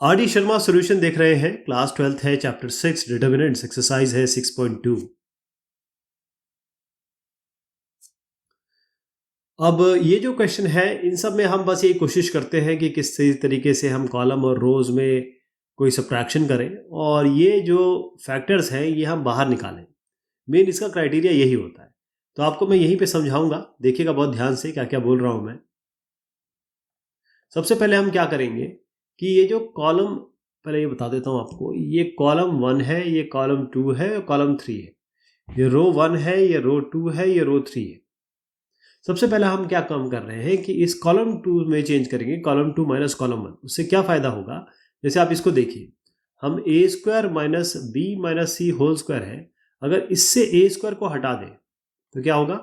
R D Sharma solution देख रहे हैं। क्लास 12th है, चैप्टर 6 डिटर्मिनेंट्स, एक्सरसाइज है 6.2। अब ये जो क्वेश्चन है, इन सब में हम बस यही कोशिश करते हैं कि किस तरीके से हम कॉलम और रोज में कोई सब्ट्रैक्शन करें और ये जो फैक्टर्स हैं ये हम बाहर निकालें। मेन इसका क्राइटेरिया यही होता है। तो आपको मैं यहीं पे समझाऊंगा, देखिएगा बहुत ध्यान से क्या क्या बोल रहा हूं मैं। सबसे पहले हम क्या करेंगे कि ये जो कॉलम, पहले ये बता देता हूँ आपको, ये कॉलम 1 है, ये कॉलम 2 है और कॉलम 3 है। ये रो 1 है, ये रो 2 है, ये रो 3 है। सबसे पहले हम क्या काम कर रहे हैं कि इस कॉलम 2 में चेंज करेंगे, कॉलम 2 माइनस कॉलम 1। उससे क्या फ़ायदा होगा, जैसे आप इसको देखिए, हम ए स्क्वायर माइनस बी माइनस सी होल स्क्वायर है, अगर इससे ए स्क्वायर को हटा दें तो क्या होगा,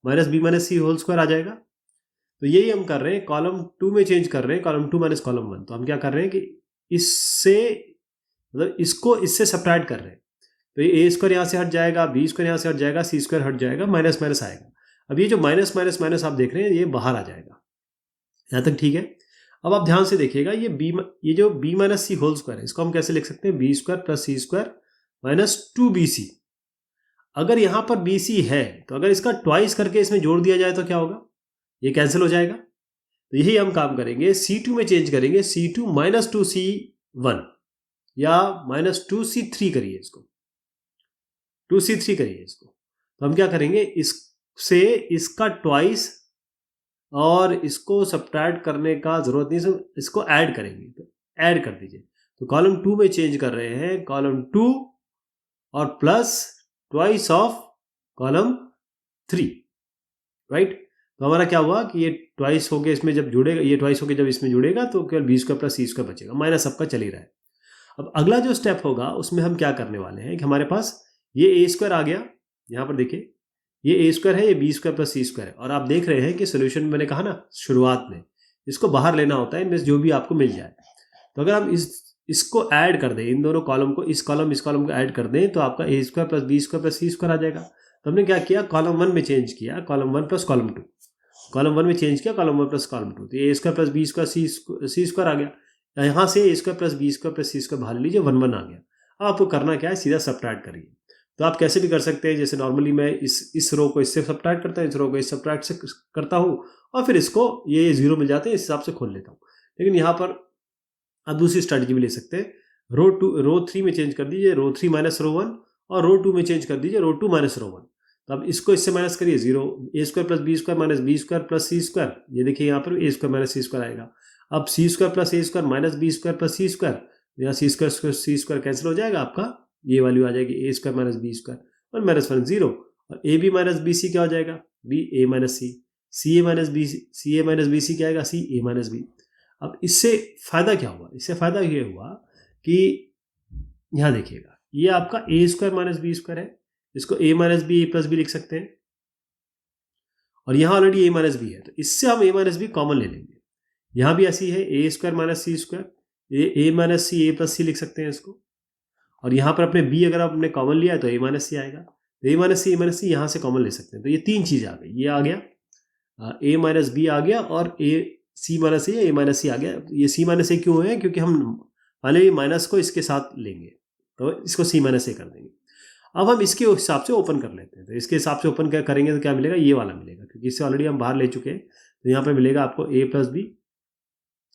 माइनस बी माइनस सी होल स्क्वायर आ जाएगा। तो यही हम कर रहे हैं, कॉलम 2 में चेंज कर रहे हैं, कॉलम 2 माइनस कॉलम 1। तो हम क्या कर रहे हैं कि इससे, मतलब इसको इससे सब्ट्रैक्ट कर रहे हैं। तो ये ए स्क्वायर यहाँ से हट जाएगा, बी स्क्वायर यहाँ से हट जाएगा, सी स्क्वायर हट जाएगा, माइनस माइनस आएगा। अब ये जो माइनस माइनस माइनस आप देख रहे हैं ये बाहर आ जाएगा। यहाँ तक ठीक है। अब आप ध्यान से देखिएगा, ये जो बी माइनस सी होल स्क्वायर है, इसको हम कैसे लिख सकते हैं, B square plus C square minus 2bc। अगर यहाँ पर bc है तो अगर इसका ट्वाइस करके इसमें जोड़ दिया जाए तो क्या होगा, ये कैंसिल हो जाएगा। तो यही हम काम करेंगे, C2 में चेंज करेंगे, C2 माइनस 2c1 या माइनस 2c3 करिए इसको, 2c3 करिए इसको। तो हम क्या करेंगे, इससे इसका ट्वाइस और इसको सब्ट्रैक्ट करने का जरूरत नहीं, इसको ऐड करेंगे। तो ऐड कर दीजिए। तो कॉलम 2 में चेंज कर रहे हैं, कॉलम 2 और plus twice of column 3, right. तो हमारा क्या हुआ कि ये ट्वाइस होके इसमें जब जुड़ेगा, ये ट्वाइस होके जब इसमें जुड़ेगा तो केवल B square plus C square बचेगा, माइनस सबका चल ही रहा है। अब अगला जो स्टेप होगा उसमें हम क्या करने वाले हैं कि हमारे पास ये ए स्क्वायर आ गया, यहाँ पर देखिए ये ए स्क्वायर है, ये B square plus C square है। और आप देख रहे हैं कि सोल्यूशन में मैंने कहा ना शुरुआत में, इसको बाहर लेना होता है, इनमें जो भी आपको मिल जाए। तो अगर हम इसको ऐड कर दें, इन दोनों कॉलम को, इस कॉलम को ऐड कर दें, तो आपका A square plus B square plus C square आ जाएगा। तो हमने क्या किया, कॉलम 1 में चेंज किया, कॉलम 1 प्लस कॉलम 2, कॉलम 1 में चेंज किया, कॉलम 1 प्लस कॉलम 2। तो A square plus B square C square आ गया। यहाँ से A square plus B square plus C square बाहर लीजिए, 1 1 आ गया। अब आपको करना क्या है, सीधा सब्ट्रैक्ट करिए। तो आप कैसे भी कर सकते हैं, जैसे नॉर्मली मैं इस रो को इससे सब्ट्रैक्ट करता हूँ, इस रो को इस सब्ट्रैक्ट से करता हूँ, और फिर इसको ये जीरो मिल जाते हैं, इस हिसाब से खोल लेता हूँ। लेकिन यहाँ पर आप दूसरी स्ट्रैटेजी भी ले सकते हैं, रो 3 में चेंज कर दीजिए, रो 3 माइनस रो 1, और रो 2 में चेंज कर दीजिए, रो 2 माइनस रो 1। तो अब इसको इससे माइनस करिए, zero, A square plus B square minus B square plus C square. ये देखिए यहाँ पर A square minus C square आएगा। अब C square plus A square minus B square plus C square, या C square C square cancel हो जाएगा, आपका ये वैल्यू आ जाएगी A square minus B square और माइनस 1 जीरो। और A B minus B C क्या हो जाएगा, B A minus C A minus B C A minus B C क्या आएगा, सी ए माइनस बी। अब इससे फायदा क्या हुआ, इससे फायदा ये हुआ कि यहाँ देखिएगा, ये आपका A square minus B square है, इसको ए minus B A plus B लिख सकते हैं, और यहाँ ऑलरेडी ए माइनस बी है, तो इससे हम ए माइनस बी कॉमन ले लेंगे। यहाँ भी ऐसी है, A square minus C square, A minus C A plus सी लिख सकते हैं इसको। और यहाँ पर अपने बी अगर आपने कॉमन लिया है तो ए माइनस सी आएगा, तो ए माइनस सी यहाँ से कॉमन ले सकते हैं। तो ये तीन चीज़ आ गई, ये आ गया ए माइनस बी आ गया, और ए सी माइनस ए माइनस सी आ गया। ये सी माइनस ए क्यों है, क्योंकि हम मान लीजिए माइनस को इसके साथ लेंगे, तो इसको सी माइनस ए कर देंगे। अब हम इसके हिसाब से ओपन कर लेते हैं, तो इसके हिसाब से ओपन क्या करेंगे तो क्या मिलेगा, ये वाला मिलेगा, क्योंकि इससे ऑलरेडी हम बाहर ले चुके हैं। तो यहाँ पे मिलेगा आपको ए प्लस बी,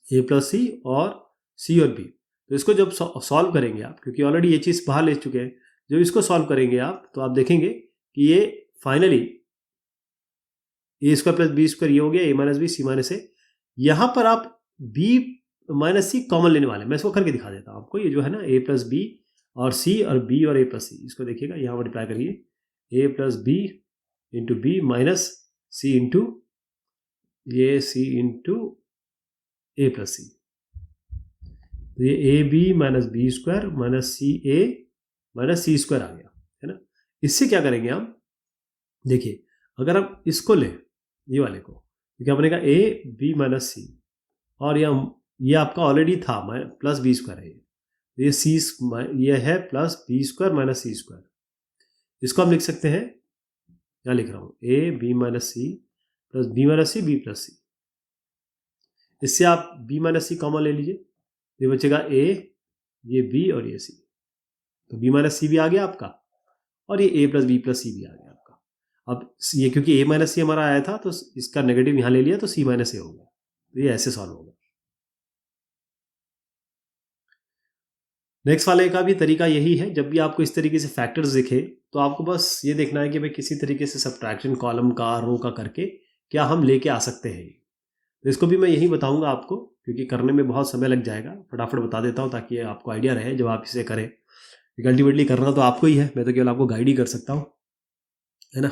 ए प्लस सी और सी और बी। तो इसको जब सॉल्व करेंगे आप, क्योंकि ऑलरेडी ये चीज़ बाहर ले चुके हैं, जब इसको सॉल्व करेंगे आप तो आप देखेंगे कि ये फाइनली ए स्क्वायर प्लस बी स्क्वायर ये हो गया, ए माइनस बी सी माइनस ए। यहाँ पर आप बी माइनस सी कॉमन लेने वाले, मैं इसको करके दिखा देता हूँ आपको। ये जो है ना, ए प्लस बी और सी और बी और ए प्लस सी, इसको देखिएगा, यहाँ मल्टीप्लाई करिए, A plus B into B minus C into ये C into A plus C. तो ये A B minus B square minus C A minus C square आ गया, है ना। इससे क्या करेंगे हम, देखिए अगर हम इसको लें, ये वाले को, तो क्या बनेगा, ए बी माइनस सी, और ये आपका ऑलरेडी था प्लस बी स्क्वायर है, ये सी ये है plus B square minus C square. इसको हम लिख सकते हैं, यहाँ लिख रहा हूँ, A B minus C plus B minus C B plus C. इससे आप बी माइनस सी कॉमन ले लीजिए, ये बचेगा ए, ये बी और ये सी। तो बी माइनस सी भी आ गया आपका, और ये ए प्लस बी प्लस सी भी आ गया आपका। अब ये क्योंकि ए माइनस सी हमारा आया था तो इसका नेगेटिव यहाँ ले लिया तो सी माइनस ए हो गया। तो ये ऐसे सॉल्व होगा। नेक्स्ट वाले का भी तरीका यही है, जब भी आपको इस तरीके से फैक्टर्स दिखे तो आपको बस ये देखना है कि भाई किसी तरीके से सब्ट्रैक्शन कॉलम का रो का करके क्या हम लेके आ सकते हैं। तो इसको भी मैं यही बताऊंगा आपको, क्योंकि करने में बहुत समय लग जाएगा। फटाफट बता देता हूँ ताकि आपको आइडिया रहे जब आप इसे करें। अल्टीमेटली करना तो आपको ही है, मैं तो केवल आपको गाइड ही कर सकता हूँ, है ना।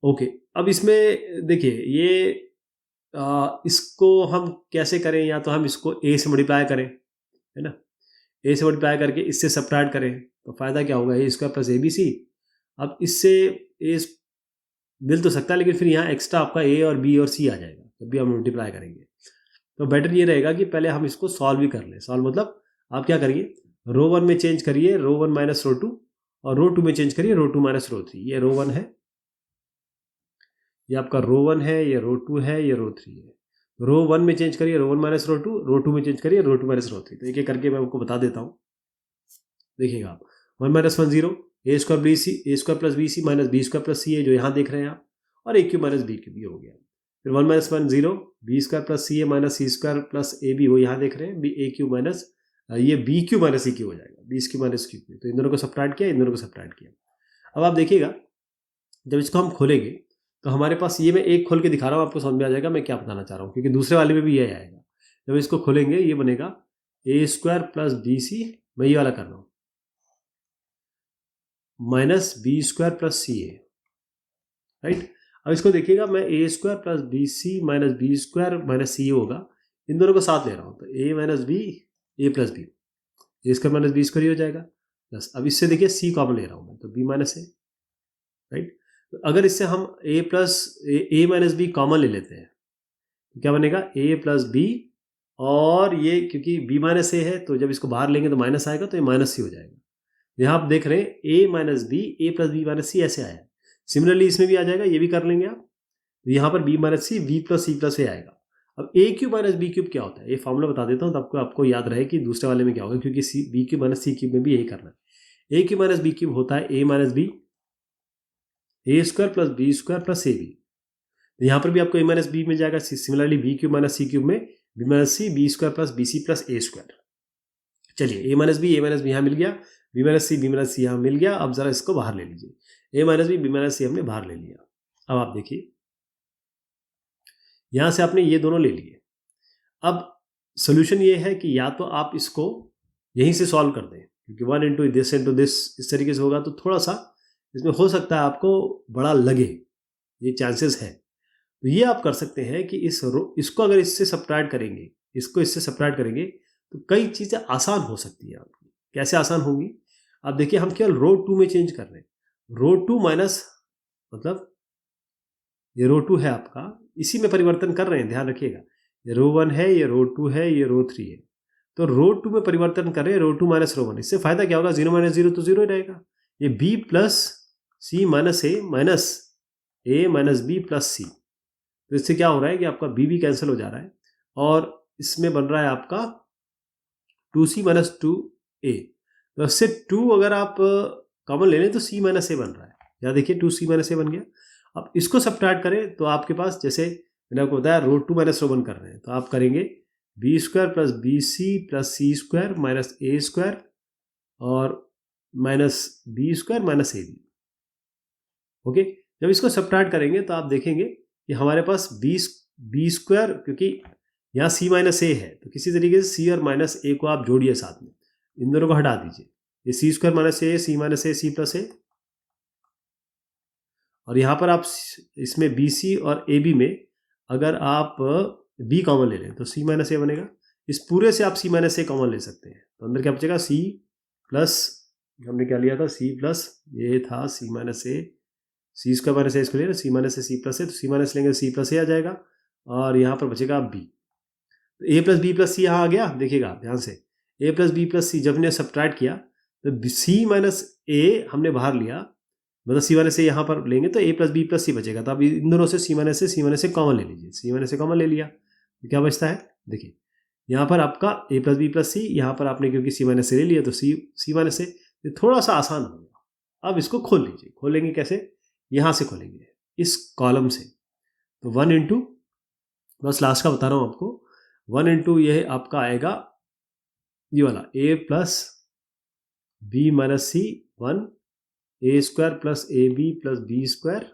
ओके, अब इसमें देखिए ये इसको हम कैसे करें, या तो हम इसको ए से मल्टीप्लाई करें, है ना। ए से मल्टीप्लाई करके इससे सब्ट्रैक्ट करें तो फायदा क्या होगा, A square plus A B C. अब इससे ए मिल तो सकता है, लेकिन फिर यहाँ एक्स्ट्रा आपका ए और बी और सी आ जाएगा जब भी हम मल्टीप्लाई करेंगे। तो बेटर ये रहेगा कि पहले हम इसको सॉल्व भी कर लें। सॉल्व मतलब आप क्या करिए, रो वन में चेंज करिए row one minus row to, और रो टू में चेंज करिए row two minus row three. ये रो वन है, ये आपका रो वन है, ये रो टू है, ये रो थ्री है। रो वन में चेंज करिए row one minus row two, row two में चेंज करिए row two minus row three. तो एक एक करके मैं आपको बता देता हूँ, देखिएगा आप। One minus one zero, A square B C, A square plus B C minus B square plus C है जो यहाँ देख रहे हैं आप, और A cube minus B cube भी हो गया। फिर one minus one zero, B square plus C A minus C square plus A B, वो यहाँ देख रहे हैं, बी ए क्यूब माइनस ये B cube minus C cube हो जाएगा, बी क्यूब माइनस क्यूब। तो इन दोनों को सब्ट्रैक्ट किया, इन दोनों को सब्ट्रैक्ट किया। अब आप देखिएगा जब इसको हम खोलेंगे तो हमारे पास, ये मैं एक खोल के दिखा रहा हूँ, आपको समझ में आ जाएगा मैं क्या बताना चाह रहा हूँ, क्योंकि दूसरे वाले में भी ये आएगा। जब इसको खोलेंगे ये बनेगा A square plus B C, मैं ये वाला कर रहा हूँ, minus B square plus C A, right. अब इसको देखिएगा, मैं A square plus B C minus B square minus C होगा, इन दोनों को साथ ले रहा हूँ, तो A minus B, A plus B, A square minus B square हो जाएगा प्लस। अब इससे देखिए सी कॉमन ले रहा हूँ मैं, तो बी माइनस ए, राइट। तो अगर इससे हम ए plus A minus B common ले लेते हैं तो क्या बनेगा, ए प्लस बी, और ये क्योंकि बी माइनस ए है तो जब इसको बाहर लेंगे तो माइनस आएगा, तो ये माइनस सी हो जाएगा। यहाँ आप देख रहे हैं ए minus B, A plus B minus सी ऐसे आया। सिमिलरली इसमें भी आ जाएगा, ये भी कर लेंगे आप। तो यहाँ पर बी माइनस सी प्लस ए आएगा। अब ए क्यूब माइनस बी क्यूब क्या होता है, ये फॉर्मूला बता देता हूँ तो आपको याद रहे कि दूसरे वाले में क्या होगा, क्योंकि C B cube minus C cube में भी यही करना है। A cube minus B cube होता है A minus B, A square plus B square plus A B. यहाँ पर भी आपको ए माइनस बी मिल जाएगा। Similarly B cube minus C cube में B minus C B square plus B C plus A square. चलिए A minus B यहाँ मिल गया, बी माइनस सी यहाँ मिल गया। अब जरा इसको बाहर ले लीजिए, ए माइनस बी हमने बाहर ले लिया। अब आप देखिए यहाँ से आपने ये दोनों ले लिए। अब सोल्यूशन ये है कि या तो आप इसको यहीं से सॉल्व कर दें, क्योंकि वन इंटू दिस इस तरीके से होगा तो थोड़ा सा इसमें हो सकता है आपको बड़ा लगे, ये चांसेस है। तो ये आप कर सकते हैं कि इसको अगर इससे सब्ट्रैक्ट करेंगे, इसको इससे सब्ट्रैक्ट करेंगे तो कई चीज़ें आसान हो सकती है आपकी। कैसे आसान होंगी, आप देखिए हम केवल रो टू में चेंज कर रहे हैं। रो टू माइनस मतलब ये रो टू है आपका, इसी में परिवर्तन कर रहे हैं, ध्यान रखिएगा। ये रो वन है, ये रो टू है, ये रो थ्री है। तो रो टू में परिवर्तन करें, रो टू माइनस रो वन। इससे फायदा क्या होगा, जीरो माइनस जीरो तो जीरो ही रहेगा। ये बी प्लस सी माइनस ए माइनस बी प्लस सी। तो इससे क्या हो रहा है कि आपका बी कैंसिल हो जा रहा है, और इसमें बन रहा है आपका टू सी माइनस टू ए। तो इससे टू अगर आप कॉमन ले लें तो सी माइनस ए बन रहा है। यहाँ देखिए टू सी माइनस ए बन गया। अब इसको सब्ट्रैक्ट करें तो आपके पास, जैसे मैंने आपको बताया row two minus row one कर रहे हैं, तो आप करेंगे B square plus B C plus C square minus A square और minus B square minus A B. Okay, जब इसको सब्ट्रैक्ट करेंगे तो आप देखेंगे कि हमारे पास बी स्क्वायर, क्योंकि यहाँ सी माइनस ए है तो किसी तरीके से सी और माइनस ए को आप जोड़िए साथ में, इन दोनों को हटा दीजिए। ये सी स्क्वायर माइनस ए, सी माइनस ए, सी प्लस ए, और यहाँ पर आप इसमें बी सी और ए बी में अगर आप बी कॉमन ले लें तो सी माइनस ए बनेगा। इस पूरे से आप सी माइनस ए कॉमन ले सकते हैं, तो अंदर क्या बचेगा, सी प्लस, हमने क्या लिया था, सी प्लस, ये था सी माइनस ए, सी स्क्वायर माइनस ए इसको ले, सी माइनस ए सी प्लस ए, तो सी माइनस लेंगे सी प्लस ए आ जाएगा, और यहाँ पर बचेगा बी। तो ए प्लस बी प्लस सी यहाँ आ गया, देखिएगा ध्यान से, ए प्लस बी प्लस सी जब हमने सब्ट्रैक्ट किया तो सी माइनस ए हमने बाहर लिया, मतलब सी माइनस ए यहाँ पर लेंगे तो ए प्लस बी प्लस सी बचेगा। तो अब इन दोनों से सी माइनस ए कॉमन ले लीजिए, सी माइनस ए कॉमन ले लिया तो क्या बचता है, देखिए यहाँ पर आपका a प्लस बी प्लस सी, यहाँ पर आपने क्योंकि सी माइनस से ले लिया तो सी माइनस से, ये थोड़ा सा आसान हो गया। अब इसको खोल लीजिए। खोलेंगे कैसे? यहाँ से खोलेंगे, इस कॉलम से। तो 1 इंटू, बस लास्ट का बता रहा हूँ आपको, 1 इंटू यह आपका आएगा ये वाला a plus B minus C 1, A square plus A B plus B square,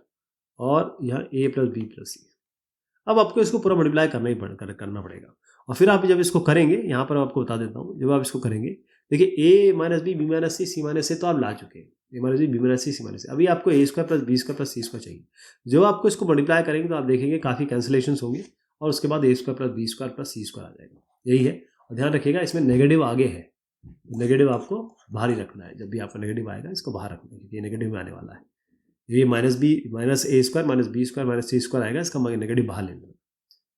और यहाँ a plus B plus C. अब आपको इसको पूरा मल्टीप्लाई करना पड़ेगा। और फिर आप जब इसको करेंगे, यहाँ पर आपको बता देता हूँ, जब आप इसको करेंगे, देखिए a minus B minus C minus से तो आप ला चुके हैं, a minus B minus C minus से। अभी आपको a square plus B square plus C square चाहिए। जब आपको इसको मल्टीप्लाई करेंगे तो आप देखेंगे काफ़ी कैंसिलेशंस होंगे, और उसके बाद a square plus B square plus C square आ जाएगा। यही है। और ध्यान रखिएगा इसमें नेगेटिव आगे है, नेगेटिव आपको बाहर ही रखना है। जब भी आपका नेगेटिव आएगा इसको बाहर रखना है, क्योंकि ये नेगेटिव में आने वाला है। ये minus A square minus B square minus C square आएगा, इसका नेगेटिव बाहर ले लेना।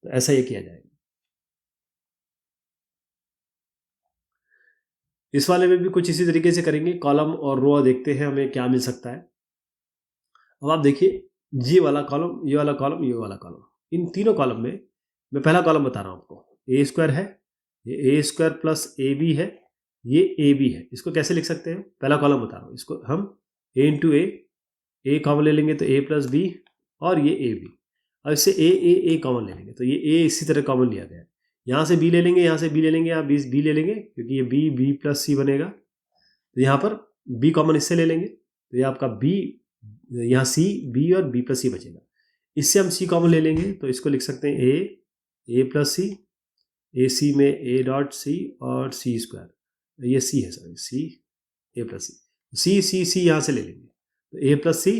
तो ऐसा ये किया जाएगा। इस वाले में भी कुछ इसी तरीके से करेंगे। कॉलम और रो देखते हैं हमें क्या मिल सकता है। अब आप देखिए, ये वाला कॉलम, ये वाला कॉलम, ये वाला कॉलम, इन तीनों कॉलम में मैं पहला कॉलम बता रहा हूँ आपको, ए स्क्वायर है, ये ए स्क्वायर प्लस ए बी है, ये ए बी है। इसको कैसे लिख सकते हैं? पहला कॉलम बता रहा हूँ, इसको हम ए इंटू ए कॉमन ले लेंगे तो ए प्लस बी, और ये ए बी। अब इससे ए कॉमन ले लेंगे तो ये ए इसी तरह कॉमन लिया गया है। यहाँ से बी ले लेंगे, यहाँ से बी ले लेंगे, यहाँ बी ले लेंगे, क्योंकि ये बी प्लस सी बनेगा। तो यहाँ पर बी कॉमन इससे ले लेंगे, तो ये आपका बी, यहाँ सी, बी और बी प्लस सी बचेगा। इससे हम सी कॉमन ले लेंगे तो इसको लिख सकते हैं ए प्लस सी, ए सी में ए डॉट सी और सी स्क्वायर, ये सी है सर, सी ए प्लस सी यहाँ से ले लेंगे तो ए प्लस सी,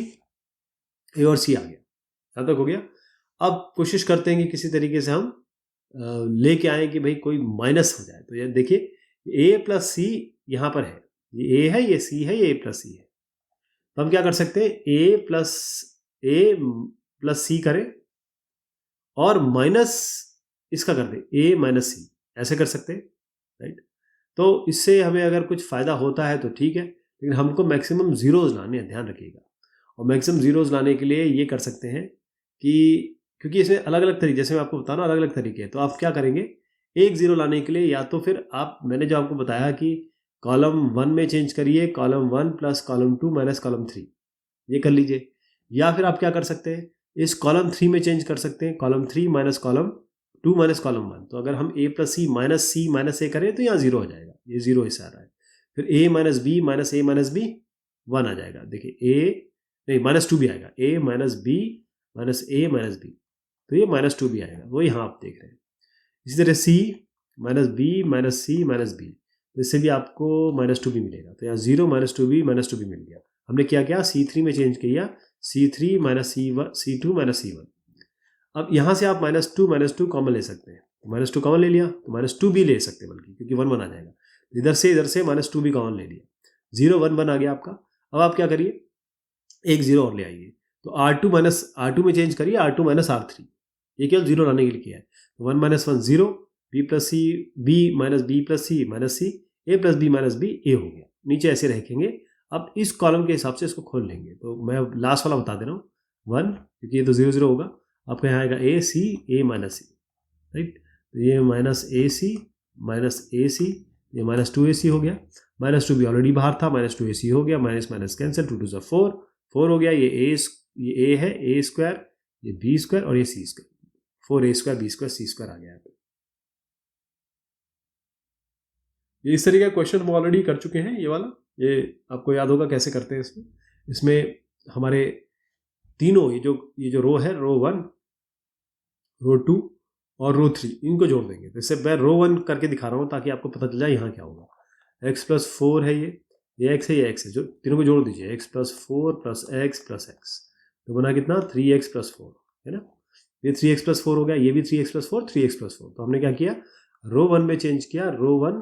ए और सी आ गया। यहाँ तक हो गया। अब कोशिश करते हैं कि किसी तरीके से हम लेके आए कि भाई कोई माइनस हो जाए। तो ये देखिए ए प्लस सी यहाँ पर है, ये ए है, ये सी है, ये ए प्लस सी है। तो हम क्या कर सकते हैं, ए प्लस सी करें और माइनस इसका कर दें, ए माइनस सी, ऐसे कर सकते हैं, राइट। तो इससे हमें अगर कुछ फ़ायदा होता है तो ठीक है, लेकिन हमको मैक्सिमम ज़ीरोज़ लाने हैं, ध्यान रखिएगा। और मैक्सिमम ज़ीरोज़ लाने के लिए ये कर सकते हैं कि, क्योंकि इसमें अलग अलग तरीके, जैसे मैं आपको बता रहा हूँ अलग अलग तरीके हैं, तो आप क्या करेंगे, एक ज़ीरो लाने के लिए या तो फिर आप, मैंने जो आपको बताया कि कॉलम 1 में चेंज करिए, column 1 plus column 2 minus column 3, ये कर लीजिए। या फिर आप क्या कर सकते हैं, इस कॉलम 3 में चेंज कर सकते हैं, column 3 minus column 2 minus column 1। तो अगर हम ए प्लस सी माइनस ए करें तो यहाँ ज़ीरो हो जाएगा, ये ज़ीरो हिस्सा आ रहा है। फिर ए माइनस बी माइनस ए माइनस बी 1 आ जाएगा। देखिए ए नहीं, माइनस 2 भी आएगा, ए माइनस बी माइनस ए माइनस बी, तो ये माइनस 2 भी आएगा, वो यहाँ आप देख रहे हैं। इसी तरह सी minus B minus C minus B, इससे भी आपको माइनस 2 भी मिलेगा। तो यहाँ 0 माइनस 2 भी मिल गया। हमने क्या C3 में चेंज किया, C3 minus C2 minus C1। अब यहाँ से आप माइनस टू कॉमन ले सकते हैं, तो माइनस 2 कॉमन ले लिया तो माइनस 2 भी ले सकते हैं, बल्कि क्योंकि 1 1 आ जाएगा। इधर से माइनस 2 भी कॉमन ले लिया, 0 1 1 आ गया आपका। अब आप क्या करिए, एक 0 और ले आइए, तो R2 में चेंज करिए, R2 माइनस R3, ये केवल 0 लाने के लिए किया है। तो 1 माइनस 1 0, B plus C B minus B plus C minus C, A plus B minus B A हो गया। नीचे ऐसे रखेंगे। अब इस कॉलम के हिसाब से इसको खोल लेंगे। तो मैं लास्ट वाला बता दे रहा हूँ, 1, क्योंकि ये तो 0 0 होगा, आपका यहाँ आएगा ए सी ए माइनस सी, राइट। तो ये माइनस ए सी, ये माइनस 2ac हो गया। माइनस 2 भी ऑलरेडी बाहर था, माइनस 2ac हो गया, माइनस माइनस कैंसिल, 2 2 4 हो गया। ये ए है, ए स्क्वायर, ये बी स्क्वायर और ये C square, 4a square B square C square आ गया है। ये इस तरीके का क्वेश्चन हम ऑलरेडी कर चुके हैं। ये वाला, ये आपको याद होगा कैसे करते हैं। इसमें हमारे तीनों ये जो रो है, रो 1, रो 2 और रो 3, इनको जोड़ देंगे। तो इससे मैं रो 1 करके दिखा रहा हूँ ताकि आपको पता चल जाए यहाँ क्या होगा। x प्लस 4 है, ये x है, ये x है, जो तीनों को जोड़ दीजिए, x प्लस 4 प्लस x, तो बना कितना, 3x प्लस 4, है ना। ये 3x प्लस 4 हो गया, ये भी 3x प्लस 4, 3x प्लस 4। तो हमने क्या किया, रो 1 में चेंज किया, रो 1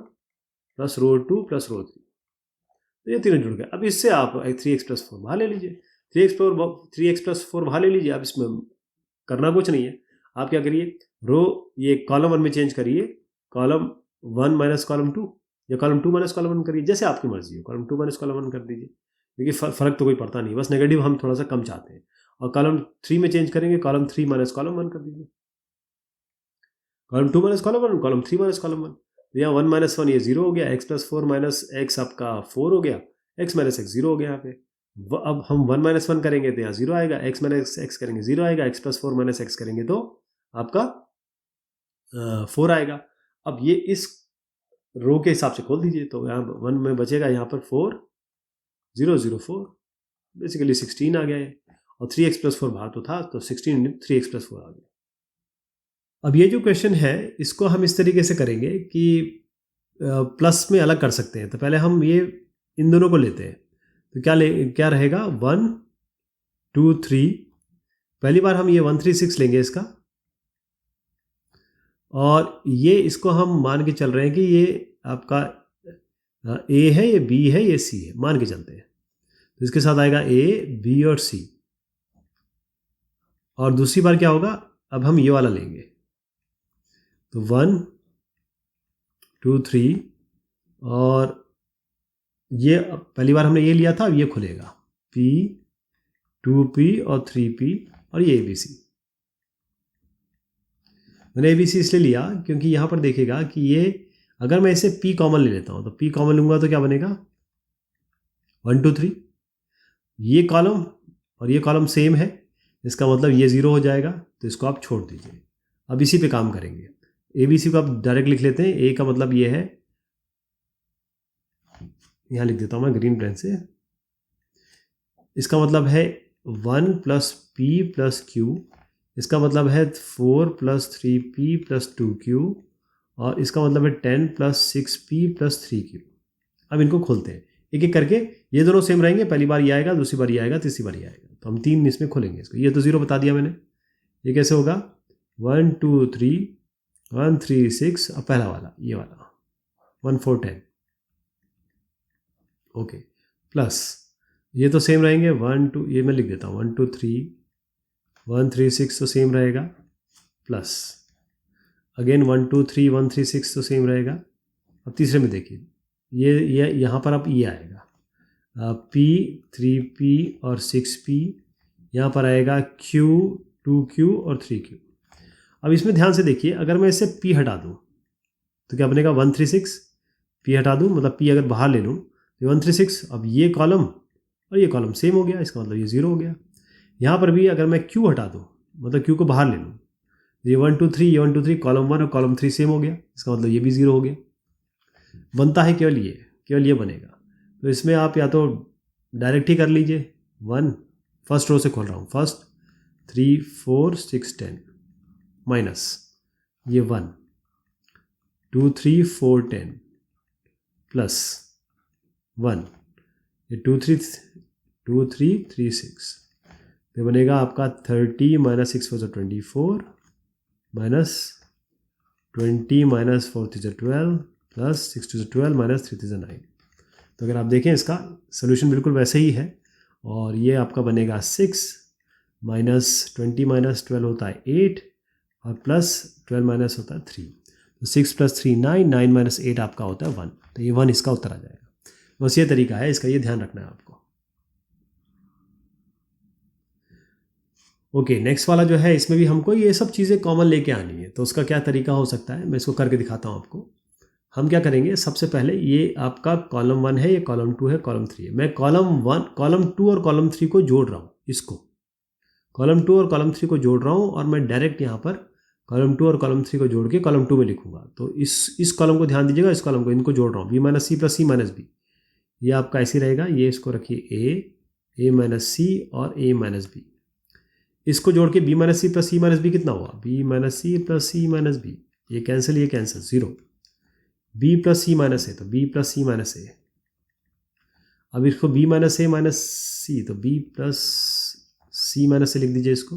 प्लस रो 2 प्लस रो 3, तो ये तीनों जुड़ गए। अब इससे आप 3x प्लस 4 बाहर ले लीजिए, 3x प्लस 4 बाहर ले लीजिए। अब इसमें करना कुछ नहीं है, आप क्या करिए, ये कॉलम 1 में चेंज करिए, कॉलम 1 माइनस कॉलम 2 या कॉलम 2 माइनस कॉलम 1 करिए, जैसे आपकी मर्जी हो। कॉलम 2 माइनस कॉलम 1 कर दीजिए, क्योंकि फ़र्क तो कोई पड़ता नहीं, बस नेगेटिव हम थोड़ा सा कम चाहते हैं। और कॉलम 3 में चेंज करेंगे, कॉलम 3 माइनस कॉलम 1 कर दीजिए। Column 2 minus column 1, column 3 minus column 1। तो यहाँ 1 माइनस 1 ये 0 हो गया, x प्लस 4 माइनस एक्स आपका 4 हो गया, x माइनस एक्स 0 हो गया यहाँ पे। अब हम 1 माइनस 1 करेंगे तो यहाँ 0 आएगा, x माइनस एक्स करेंगे 0 आएगा, x प्लस 4 माइनस एक्स करेंगे तो आपका 4 आएगा। अब ये इस रो के हिसाब से खोल दीजिए, तो यहाँ 1 में बचेगा यहाँ पर 4 0 0 4, बेसिकली 16 आ गया है, और 3x प्लस 4 बाहर तो था, तो 16 3x प्लस 4 आ गया। अब ये जो क्वेश्चन है इसको हम इस तरीके से करेंगे कि प्लस में अलग कर सकते हैं। तो पहले हम ये इन दोनों को लेते हैं, तो क्या रहेगा 1 2 3। पहली बार हम ये 1 3 6 लेंगे इसका, और ये इसको हम मान के चल रहे हैं कि ये आपका ए है, ये बी है, ये सी है, मान के चलते हैं। तो इसके साथ आएगा ए बी और सी। और दूसरी बार क्या होगा, अब हम ये वाला लेंगे, तो 1 2 3, और ये पहली बार हमने ये लिया था, अब ये खुलेगा P 2P और 3P, और ये ABC। मैंने ABC इसलिए लिया क्योंकि यहाँ पर देखेगा कि ये अगर मैं इसे P कॉमन ले लेता हूँ, तो P कॉमन लूँगा तो क्या बनेगा 1 2 3। ये कॉलम और ये कॉलम सेम है, इसका मतलब ये 0 हो जाएगा, तो इसको आप छोड़ दीजिए। अब इसी पे काम करेंगे। ABC को आप डायरेक्ट लिख लेते हैं। A का मतलब ये है, यहाँ लिख देता हूँ मैं ग्रीन पेन से, इसका मतलब है 1 प्लस P प्लस Q, इसका मतलब है 4 प्लस 3P प्लस 2Q, और इसका मतलब है 10 प्लस 6P प्लस 3Q। अब इनको खोलते हैं एक एक करके, ये दोनों सेम रहेंगे, पहली बार ये आएगा, दूसरी बार ये आएगा, तीसरी बार ये आएगा, तो हम 3 इसमें खोलेंगे इसको। ये तो 0 बता दिया मैंने, ये कैसे होगा 1 2 3 1 3 6, अब पहला वाला ये वाला 1 4 10, ओके, प्लस ये तो सेम रहेंगे 1 2, ये मैं लिख देता हूँ 1 2 3 1 3 6 तो सेम रहेगा, प्लस अगेन 1 2 3 1 3 6 तो सेम रहेगा। अब तीसरे में देखिए, ये यहाँ पर अब ये आएगा P 3P और 6P, यहाँ पर आएगा Q 2Q और 3Q। अब इसमें ध्यान से देखिए, अगर मैं इससे P हटा दूँ तो क्या बनेगा 1 3 6, P हटा दूँ मतलब P अगर बाहर ले लूँ तो 1 3 6, अब ये कॉलम और ये कॉलम सेम हो गया, इसका मतलब ये 0 हो गया। यहाँ पर भी अगर मैं Q हटा दूँ, मतलब Q को बाहर ले लूँ, ये 1 2 3 ये 1 2 3, कॉलम 1 और कॉलम 3 सेम हो गया, इसका मतलब ये भी 0 हो गया। बनता है केवल ये बनेगा। तो इसमें आप या तो डायरेक्ट ही कर लीजिए, 1 फर्स्ट रो से खोल रहा हूँ, फर्स्ट 3 4 6 10 माइनस ये 1 2 3 4 10 प्लस 1 ये 2 3 3 6, तो बनेगा आपका 30 minus 6 4 24 minus 20 minus 4 3 12 plus 6 2 12 minus 3 3 9। तो अगर आप देखें इसका सोल्यूशन बिल्कुल वैसे ही है, और ये आपका बनेगा 6 माइनस 20 माइनस 12 होता है 8, और प्लस 12 माइनस होता है 3, तो 6 प्लस 3 9, 9 माइनस 8 आपका होता है 1, तो ये 1 इसका उत्तर आ जाएगा। बस ये तरीका है इसका, ये ध्यान रखना है आपको। ओके, नेक्स्ट वाला जो है, इसमें भी हमको ये सब चीज़ें कॉमन लेके आनी है, तो उसका क्या तरीका हो सकता है, मैं इसको करके दिखाता हूँ आपको। हम क्या करेंगे, सबसे पहले ये आपका कॉलम 1 है, ये कॉलम 2 है, कॉलम 3 है। मैं कॉलम 2 और कॉलम 3 को जोड़ रहा हूँ, इसको कॉलम 2 और कॉलम 3 को जोड़ रहा हूँ, और मैं डायरेक्ट यहाँ पर कॉलम 2 और कॉलम 3 को जोड़ के कॉलम 2 में लिखूंगा। तो इस कॉलम को ध्यान दीजिएगा, इस कॉलम को, इनको जोड़ रहा हूँ, B minus C plus C minus B, ये आपका ऐसे रहेगा। ये इसको रखिए ए माइनस सी और ए माइनस बी, इसको जोड़ के B minus C plus C minus B कितना हुआ, B minus C plus C minus B, ये cancel 0, B plus C minus ए तो बी प्लस सी माइनस ए। अब इसको बी माइनस ए माइनस सी, तो बी प्लस सी माइनस ए लिख दीजिए इसको।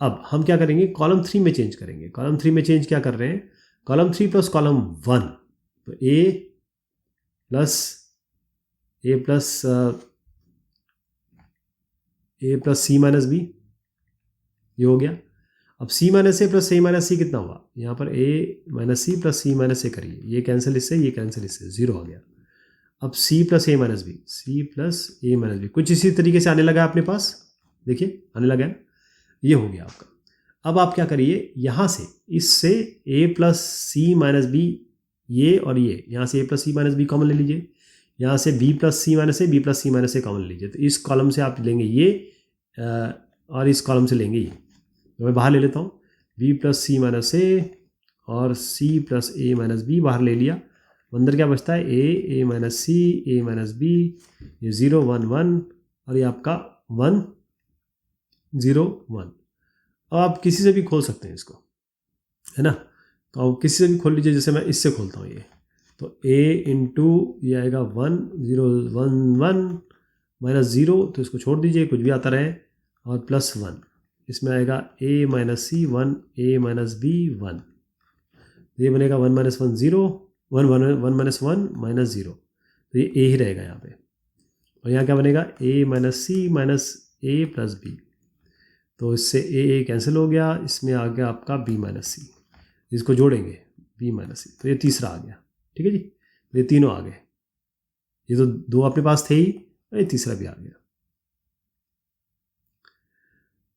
अब हम क्या करेंगे, कॉलम 3 में चेंज करेंगे। कॉलम 3 में चेंज क्या कर रहे हैं, कॉलम 3 प्लस कॉलम 1, तो ए प्लस सी माइनस बी, ये हो गया। अब सी minus A plus A minus सी कितना हुआ, यहाँ पर ए minus C plus C minus ए करिए, ये कैंसिल इससे, ये कैंसिल इससे, 0 आ गया। अब सी plus A minus B, C plus A minus B कुछ इसी तरीके से आने लगा अपने पास, देखिए आने लगा है, ये हो गया आपका। अब आप क्या करिए, यहाँ से इससे a plus C minus B, ये और ये, यहाँ से a plus C minus B common ले लीजिए, यहाँ से b plus C minus A, b plus C minus A common ले लीजिए। तो इस कॉलम से आप लेंगे ये और इस कॉलम से लेंगे ये। तो मैं बाहर ले लेता हूँ, b plus C minus A और c plus A minus B बाहर ले लिया। अंदर क्या बचता है, a minus C, a minus B, ये 0 1 1 और ये आपका 1 0 1। अब आप किसी से भी खोल सकते हैं इसको, है ना। तो आप किसी से भी खोल लीजिए, जैसे मैं इससे खोलता हूँ ये, तो a इंटू ये आएगा 1 0 1 1 माइनस 0, तो इसको छोड़ दीजिए, कुछ भी आता रहे, और प्लस 1, इसमें आएगा a minus C 1, a minus B 1, ये बनेगा 1 माइनस 1 0, 1 माइनस 1 माइनस 0, तो ये a ही रहेगा यहाँ पे। और यहाँ क्या बनेगा, a minus C minus a plus B, तो इससे a कैंसिल हो गया, इसमें आ गया आपका b माइनस सी, इसको जोड़ेंगे b माइनस सी, तो ये तीसरा आ गया। ठीक है जी, तो ये तीनों आ गए, ये तो दो अपने पास थे ही, ये तीसरा भी आ गया।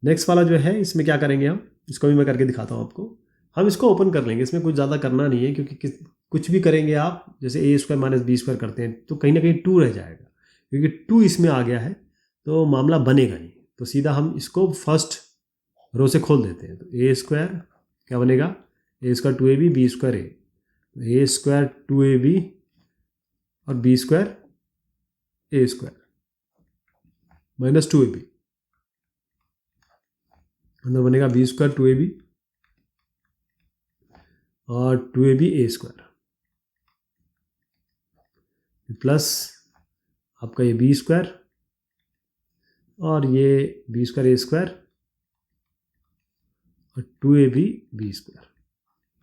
नेक्स्ट वाला जो है, इसमें क्या करेंगे हम, इसको भी मैं करके दिखाता हूँ आपको। हम इसको ओपन कर लेंगे, इसमें कुछ ज़्यादा करना नहीं है, क्योंकि कुछ भी करेंगे आप, जैसे a square minus B square करते हैं, तो कहीं ना कहीं 2 रह जाएगा, क्योंकि 2 इसमें आ गया है, तो मामला बनेगा नहीं। तो सीधा हम इसको फर्स्ट रो से खोल देते हैं। तो a स्क्वायर क्या बनेगा, a square 2ab, B square a, a square 2ab और B square a square minus 2ab, अंदर बनेगा बी स्क्वायर 2ab और 2ab a स्क्वायर प्लस आपका ये बी स्क्वायर और ये बी स्क्वायर a स्क्वायर और 2ab बी स्क्वायर।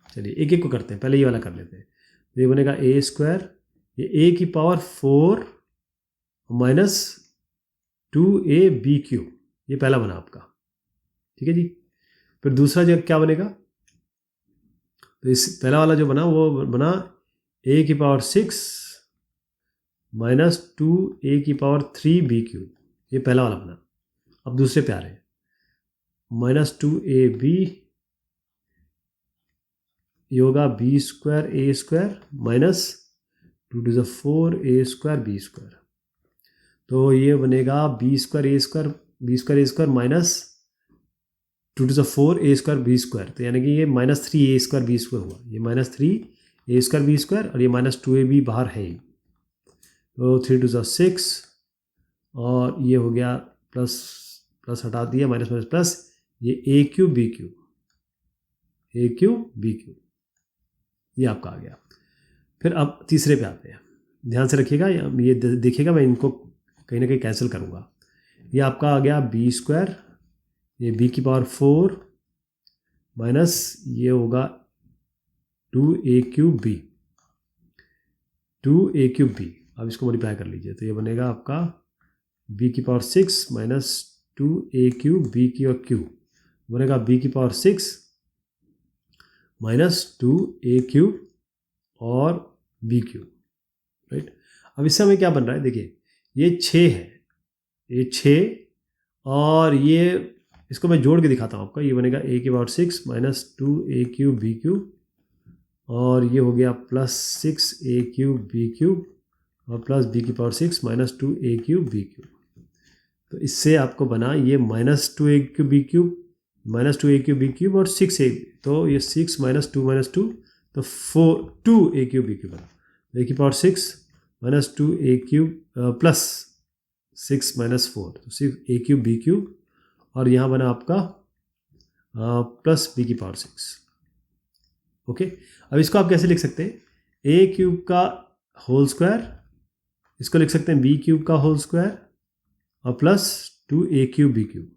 चलिए एक एक को करते हैं, पहले ये वाला कर लेते हैं। तो ये बनेगा a स्क्वायर, ये a की पावर 4 माइनस 2ab क्यूब, ये पहला बना आपका। ठीक है जी, फिर दूसरा जो क्या बनेगा, तो इस पहला वाला जो बना वो बना a की पावर 6 माइनस 2a की पावर 3b क्यूब, ये पहला वाला बना। अब दूसरे पे आ रहे हैं, माइनस 2ab ये होगा B square a square minus 2 to the 4 a square b square, तो ये बनेगा B square a square, B square a square minus 2 to the 4 a square b square, तो यानी कि ये minus 3 a square b square हुआ, ये minus 3 a square b square और ये माइनस 2ab बाहर है, तो 3 टू द 6 और ये हो गया प्लस प्लस हटा दिया, माइनस माइनस प्लस, ये a cube b cube, a cube b cube, ये आपका आ गया। फिर अब तीसरे पे आते हैं, ध्यान से रखिएगा, ये देखिएगा, मैं इनको कहीं ना कहीं कैंसिल करूँगा। ये आपका आ गया बी स्क्वायर, ये b की पावर 4 माइनस ये होगा 2a cube b, 2a cube b, अब इसको मल्टीप्लाई कर लीजिए, तो ये बनेगा आपका b की power 6 minus 2a cube b की और क्यूब, बनेगा b की पावर 6 माइनस 2a क्यूब और b क्यूब, राइट। अब इससे हमें क्या बन रहा है, देखिए ये 6 है, ये 6 और ये इसको मैं जोड़ के दिखाता हूँ आपको, ये बनेगा a की power 6 minus 2a cube b cube और ये हो गया plus 6a cube b cube और प्लस b की power 6 minus 2a cube b cube. तो इससे आपको बना ये minus 2a cube b cube minus 2a cube b cube और 6a, तो ये 6 माइनस 2 तो 2a क्यूब b क्यूब बना, a की power 6 minus 2a cube plus 6 minus 4, तो 6a क्यूब b क्यूब और यहाँ बना आपका प्लस b की पावर 6। ओके, अब इसको आप कैसे लिख सकते हैं, a क्यूब का होल स्क्वायर, इसको लिख सकते हैं b क्यूब का होल स्क्वायर और plus 2a cube b cube.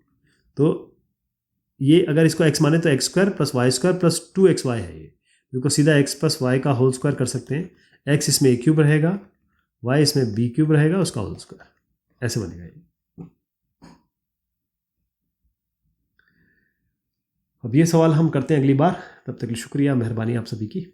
तो ये अगर इसको x माने तो X square plus Y square plus 2xy है, ये इसको सीधा x प्लस वाई का होल स्क्वायर कर सकते हैं। x इसमें a क्यूब रहेगा, y इसमें b क्यूब रहेगा, उसका होल स्क्वायर, ऐसे बनेगा ये। अब ये सवाल हम करते हैं अगली बार, तब तक के लिए शुक्रिया, मेहरबानी आप सभी की।